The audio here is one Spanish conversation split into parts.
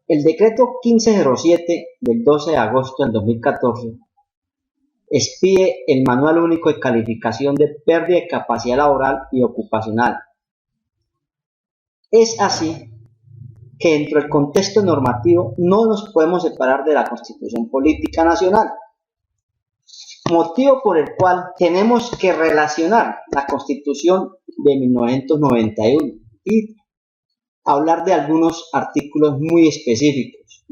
El decreto 1507 del 12 de agosto del 2014 expide el Manual Único de Calificación de Pérdida de Capacidad Laboral y Ocupacional. Es así que dentro del contexto normativo no nos podemos separar de la Constitución Política Nacional, motivo por el cual tenemos que relacionar la Constitución de 1991 y hablar de algunos artículos muy específicos.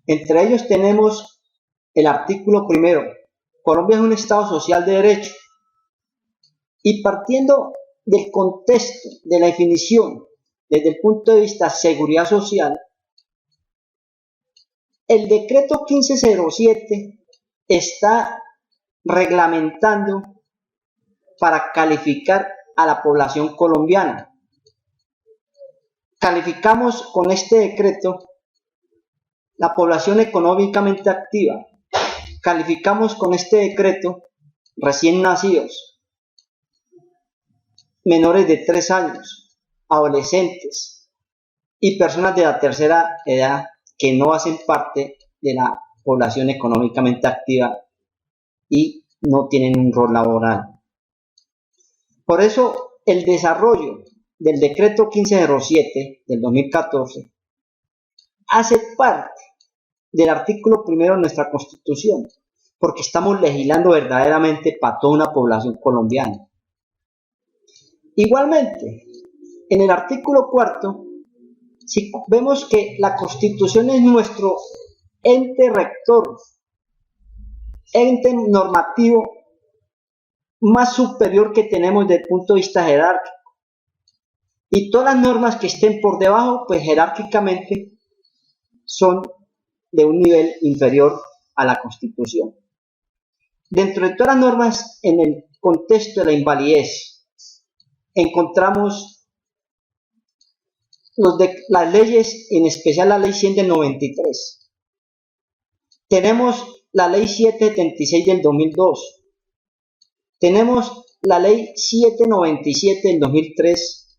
Entre ellos tenemos el artículo primero: Colombia es un Estado social de derecho. Y partiendo del contexto de la definición desde el punto de vista de seguridad social, el decreto 1507 está reglamentando para calificar a la población colombiana. Calificamos con este decreto la población económicamente activa. Calificamos con este decreto recién nacidos, menores de 3 años, adolescentes y personas de la tercera edad que no hacen parte de la población económicamente activa y no tienen un rol laboral. Por eso, el desarrollo del decreto 1507 del 2014 hace parte del artículo primero de nuestra Constitución, porque estamos legislando verdaderamente para toda una población colombiana. Igualmente, en el artículo cuarto, si vemos que la Constitución es nuestro ente rector, ente normativo más superior que tenemos desde el punto de vista jerárquico, y todas las normas que estén por debajo, pues jerárquicamente son de un nivel inferior a la Constitución. Dentro de todas las normas, en el contexto de la invalidez, encontramos las leyes, en especial la ley 100 del 93. Tenemos la ley 776 del 2002. Tenemos la ley 797 del 2003.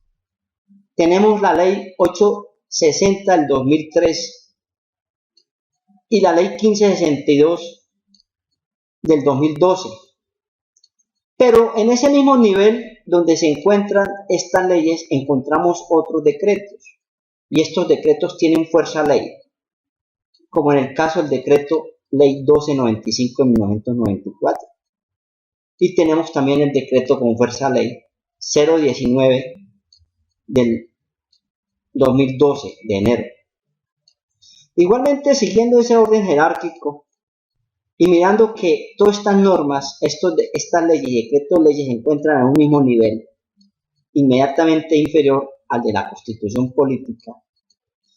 Tenemos la ley 860 del 2003. Y la ley 1562 del 2012. Pero en ese mismo nivel donde se encuentran estas leyes, encontramos otros decretos. Y estos decretos tienen fuerza ley, como en el caso del decreto ley 1295 de 1994. Y tenemos también el decreto con fuerza ley 019 del 2012 de enero. Igualmente, siguiendo ese orden jerárquico y mirando que todas estas normas, estas leyes y decretos leyes se encuentran a un mismo nivel, inmediatamente inferior al de la Constitución Política,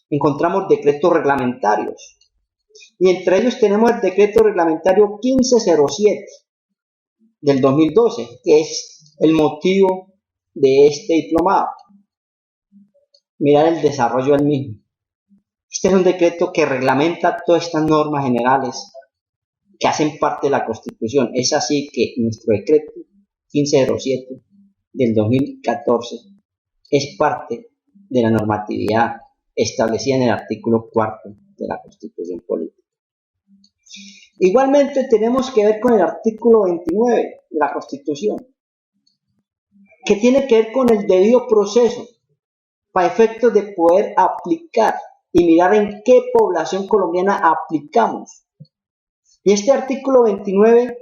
encontramos decretos reglamentarios. Y entre ellos tenemos el decreto reglamentario 1507 del 2012, que es el motivo de este diplomado. Mirar el desarrollo del mismo. Este es un decreto que reglamenta todas estas normas generales que hacen parte de la Constitución. Es así que nuestro decreto 1507 del 2014 es parte de la normatividad establecida en el artículo 4 de la Constitución Política. Igualmente tenemos que ver con el artículo 29 de la Constitución, que tiene que ver con el debido proceso para efectos de poder aplicar y mirar en qué población colombiana aplicamos. Y este artículo 29,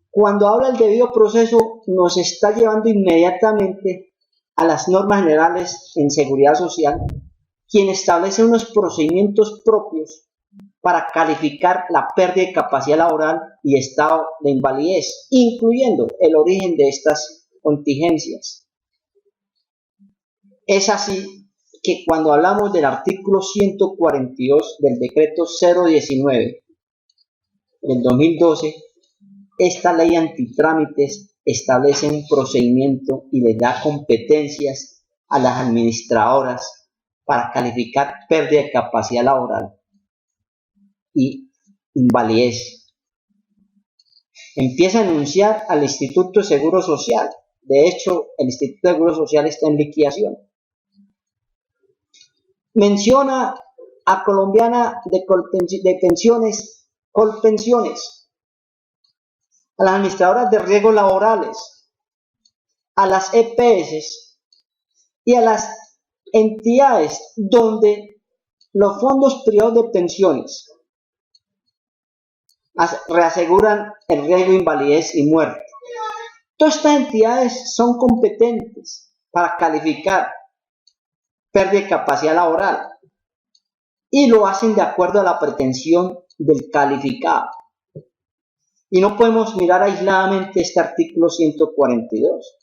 cuando habla del debido proceso, nos está llevando inmediatamente a las normas generales en seguridad social, quien establece unos procedimientos propios para calificar la pérdida de capacidad laboral y estado de invalidez, incluyendo el origen de estas contingencias. Es así que cuando hablamos del artículo 142 del decreto 019 del 2012, esta ley antitrámites establece un procedimiento y le da competencias a las administradoras para calificar pérdida de capacidad laboral y invalidez. Empieza a anunciar al Instituto de Seguro Social. De hecho, el Instituto de Seguro Social está en liquidación. Menciona a Colombiana de Pensiones, Colpensiones, a las administradoras de riesgos laborales, a las EPS y a las entidades donde los fondos privados de pensiones reaseguran el riesgo de invalidez y muerte. Todas estas entidades son competentes para calificar pérdida de capacidad laboral y lo hacen de acuerdo a la pretensión del calificado. Y no podemos mirar aisladamente este artículo 142.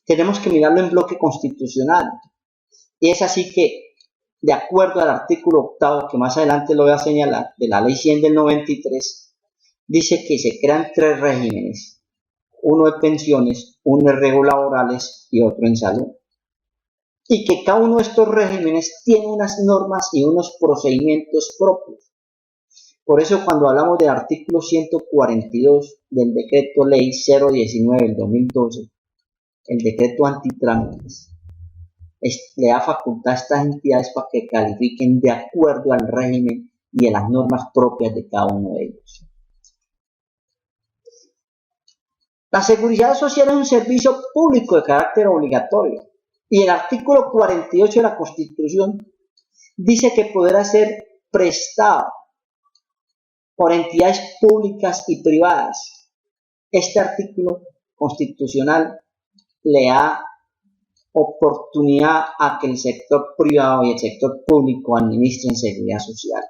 Tenemos que mirarlo en bloque constitucional. Y es así que, de acuerdo al artículo 8, que más adelante lo voy a señalar, de la Ley 100 del 93, dice que se crean 3 regímenes. Uno de pensiones, uno de riesgos laborales y otro en salud. Y que cada uno de estos regímenes tiene unas normas y unos procedimientos propios. Por eso cuando hablamos del artículo 142 del decreto ley 019 del 2012, el decreto antitrámites, le da facultad a estas entidades para que califiquen de acuerdo al régimen y a las normas propias de cada uno de ellos. La seguridad social es un servicio público de carácter obligatorio y el artículo 48 de la Constitución dice que podrá ser prestado por entidades públicas y privadas. Este artículo constitucional le da oportunidad a que el sector privado y el sector público administren seguridad social.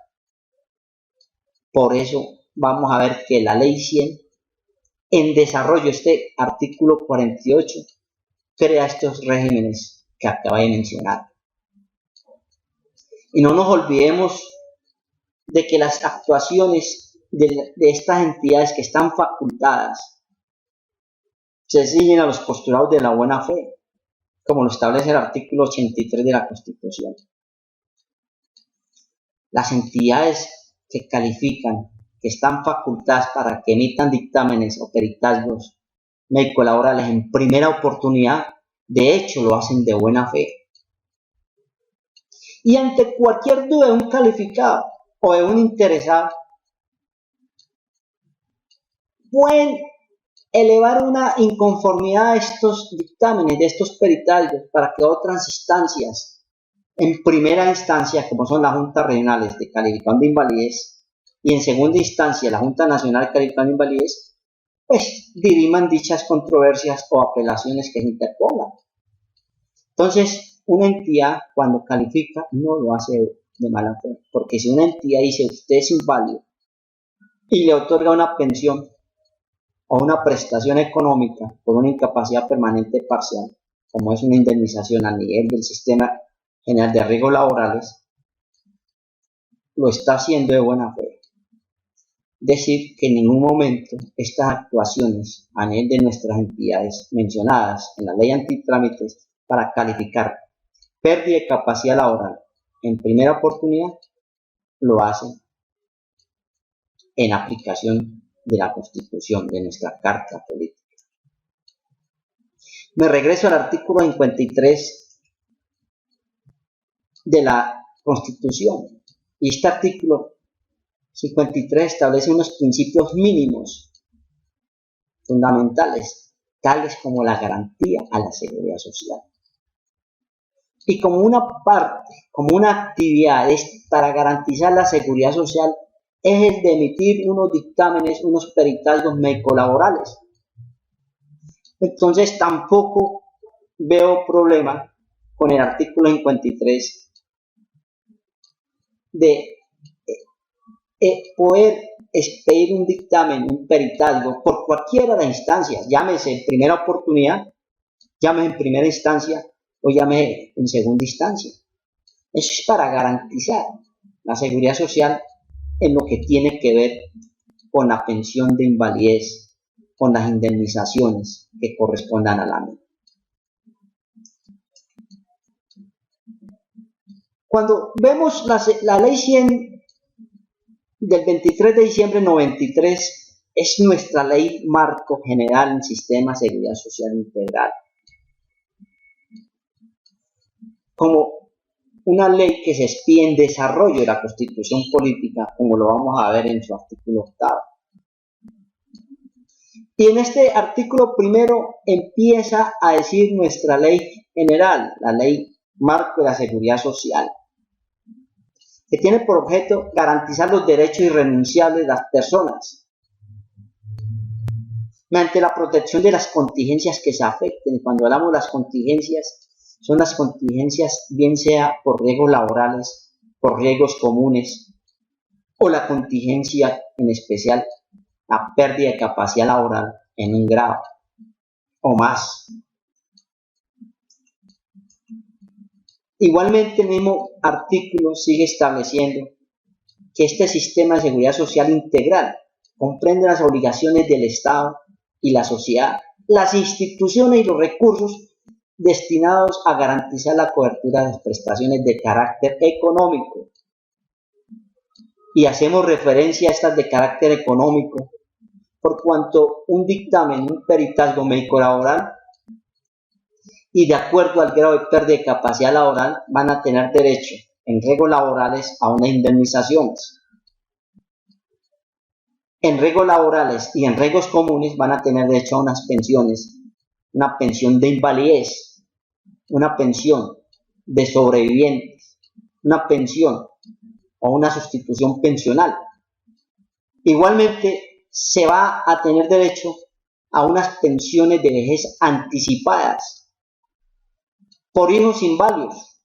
Por eso vamos a ver que la ley 100, en desarrollo, este artículo 48, crea estos regímenes que acabo de mencionar. Y no nos olvidemos de que las actuaciones de estas entidades que están facultadas se siguen a los postulados de la buena fe, como lo establece el artículo 83 de la Constitución. Las entidades que califican, que están facultadas para que emitan dictámenes o peritazgos médico-laborales en primera oportunidad, de hecho lo hacen de buena fe. Y ante cualquier duda de un calificado o de un interesado, pueden elevar una inconformidad a estos dictámenes, de estos peritazgos, para que otras instancias, en primera instancia, como son las juntas regionales de calificación de invalidez, y en segunda instancia la Junta Nacional de Calificación de Invalidez, pues diriman dichas controversias o apelaciones que se interpongan. Entonces, una entidad cuando califica no lo hace de mala fe, porque si una entidad dice usted es inválido y le otorga una pensión o una prestación económica por una incapacidad permanente parcial, como es una indemnización a nivel del Sistema General de Riesgos Laborales, lo está haciendo de buena fe. Decir que en ningún momento estas actuaciones a nivel de nuestras entidades mencionadas en la ley antitrámites para calificar pérdida de capacidad laboral en primera oportunidad lo hacen en aplicación de la Constitución, de nuestra Carta Política. Me regreso al artículo 53 de la Constitución, y este artículo 53 establece unos principios mínimos fundamentales, tales como la garantía a la seguridad social. Y como una parte, como una actividad para garantizar la seguridad social, es el de emitir unos dictámenes, unos peritazgos médico-laborales. Entonces tampoco veo problema con el artículo 53 de poder expedir un dictamen, un peritazgo, por cualquiera de las instancias, llámese en primera oportunidad, llámese en primera instancia o llámese en segunda instancia. Eso es para garantizar la seguridad social en lo que tiene que ver con la pensión de invalidez, con las indemnizaciones que correspondan al año. Cuando vemos la ley 100 del 23 de diciembre de 93, es nuestra ley marco general en sistema de seguridad social integral. Como una ley que se expide en desarrollo de la Constitución política, como lo vamos a ver en su artículo 8. Y en este artículo primero empieza a decir nuestra ley general, la ley marco de la seguridad social, que tiene por objeto garantizar los derechos irrenunciables de las personas mediante la protección de las contingencias que se afecten. Cuando hablamos de las contingencias, son las contingencias bien sea por riesgos laborales, por riesgos comunes, o la contingencia en especial, la pérdida de capacidad laboral en un grado o más. Igualmente, el mismo artículo sigue estableciendo que este sistema de seguridad social integral comprende las obligaciones del Estado y la sociedad, las instituciones y los recursos destinados a garantizar la cobertura de las prestaciones de carácter económico. Y hacemos referencia a estas de carácter económico por cuanto un dictamen, un peritazgo médico laboral, y de acuerdo al grado de pérdida de capacidad laboral, van a tener derecho en riesgos laborales a unas indemnizaciones. En riesgos laborales y en riesgos comunes van a tener derecho a unas pensiones, una pensión de invalidez, una pensión de sobrevivientes, una pensión o una sustitución pensional. Igualmente, se va a tener derecho a unas pensiones de vejez anticipadas por hijos inválidos,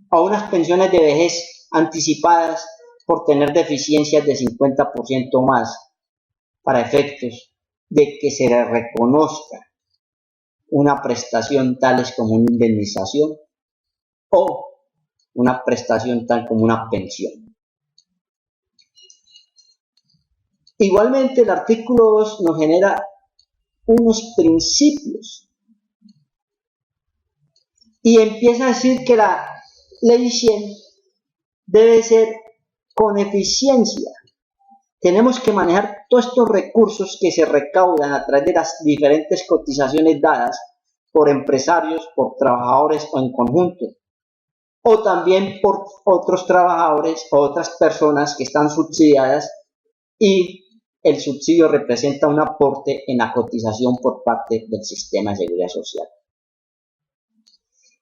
a unas pensiones de vejez anticipadas por tener deficiencias de 50% más, para efectos de que se le reconozca una prestación tales como una indemnización o una prestación tal como una pensión. Igualmente, el artículo 2 nos genera unos principios y empieza a decir que la ley 100 debe ser con eficiencia. Tenemos que manejar todos estos recursos que se recaudan a través de las diferentes cotizaciones dadas por empresarios, por trabajadores o en conjunto, o también por otros trabajadores o otras personas que están subsidiadas, y el subsidio representa un aporte en la cotización por parte del sistema de seguridad social.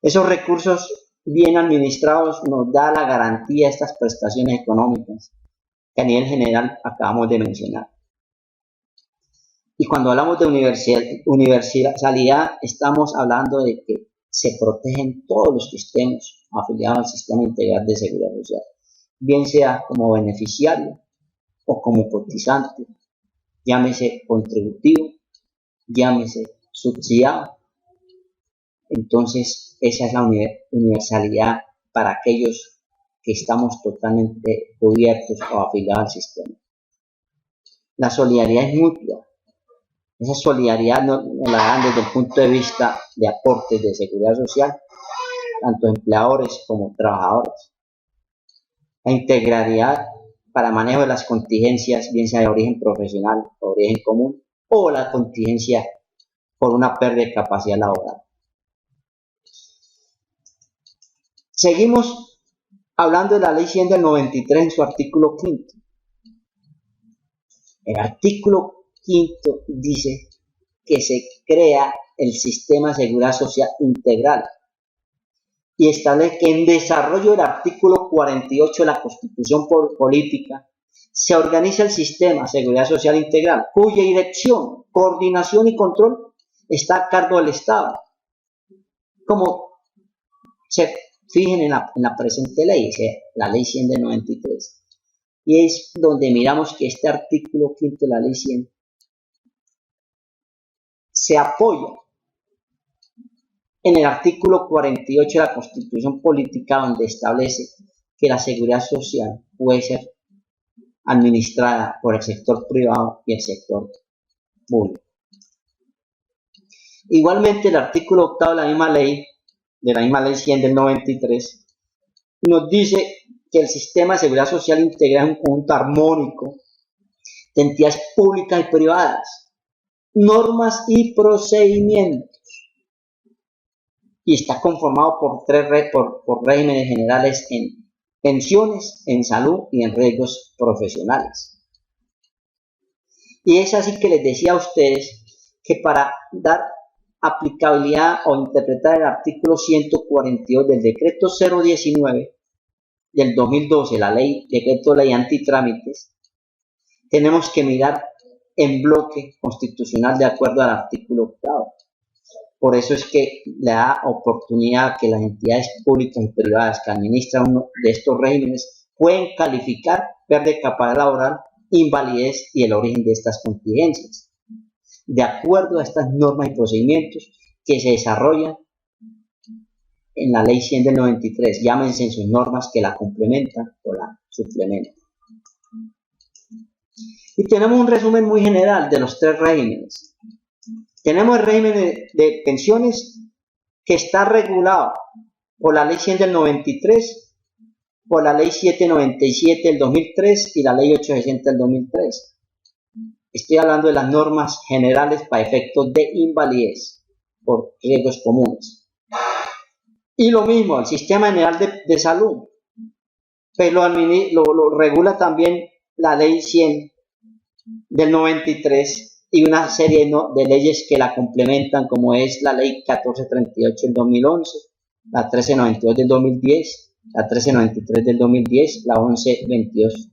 Esos recursos bien administrados nos da la garantía de estas prestaciones económicas que a nivel general acabamos de mencionar. Y cuando hablamos de universalidad, estamos hablando de que se protegen todos los que estemos afiliados al sistema integral de seguridad social, bien sea como beneficiario o como cotizante, llámese contributivo, llámese subsidiado. Entonces, esa es la universalidad para aquellos que estamos totalmente cubiertos o afiliados al sistema. La solidaridad es mutua. Esa solidaridad nos la dan desde el punto de vista de aportes de seguridad social, tanto empleadores como trabajadores. La integralidad para manejo de las contingencias, bien sea de origen profesional o de origen común, o la contingencia por una pérdida de capacidad laboral. Seguimos hablando de la Ley 100 del 93 en su artículo 5. El artículo 5 dice que se crea el sistema de seguridad social integral y establece que en desarrollo del artículo 48 de la Constitución Política se organiza el sistema de seguridad social integral, cuya dirección, coordinación y control está a cargo del Estado, como se fijen en la presente ley, la Ley 100 del 93. Y es donde miramos que este artículo 5 de la Ley 100 se apoya en el artículo 48 de la Constitución Política, donde establece que la seguridad social puede ser administrada por el sector privado y el sector público. Igualmente, el artículo 8 de la misma ley 100 del 93, nos dice que el sistema de seguridad social integral es un conjunto armónico de entidades públicas y privadas, normas y procedimientos y está conformado por regímenes generales en pensiones, en salud y en riesgos profesionales. Y es así que les decía a ustedes que para dar aplicabilidad o interpretar el artículo 142 del decreto 019 del 2012, la decreto ley antitrámites, tenemos que mirar en bloque constitucional de acuerdo al artículo 8. Por eso es que le da oportunidad que las entidades públicas y privadas que administran uno de estos regímenes pueden calificar pérdida de capacidad laboral, invalidez y el origen de estas contingencias, de acuerdo a estas normas y procedimientos que se desarrollan en la Ley 100 del 93, llámense en sus normas que la complementan o la suplementan. Y tenemos un resumen muy general de los tres regímenes. Tenemos el régimen de pensiones que está regulado por la Ley 100 del 93, por la Ley 797 del 2003 y la Ley 860 del 2003. Estoy hablando de las normas generales para efectos de invalidez por riesgos comunes. Y lo mismo, el Sistema General de Salud, pues lo regula también la Ley 100 del 93 y una serie de leyes que la complementan, como es la Ley 1438 del 2011, la 1392 del 2010, la 1393 del 2010, la 1122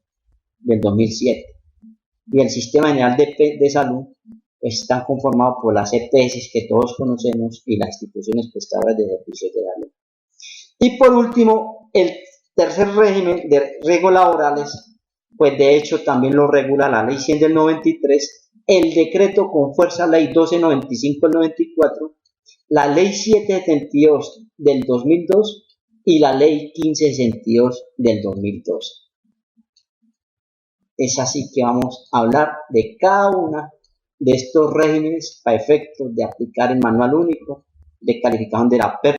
del 2007. Y el Sistema General de Salud están conformados por las EPS que todos conocemos y las instituciones prestadoras de servicios de la ley. Y por último, el tercer régimen de riesgos laborales, pues de hecho también lo regula la Ley 100 del 93, el decreto con fuerza Ley 1295 del 94, la Ley 772 del 2002 y la Ley 1562 del 2002. Es así que vamos a hablar de cada una de estos regímenes para efectos de aplicar el manual único de calificación de la pérdida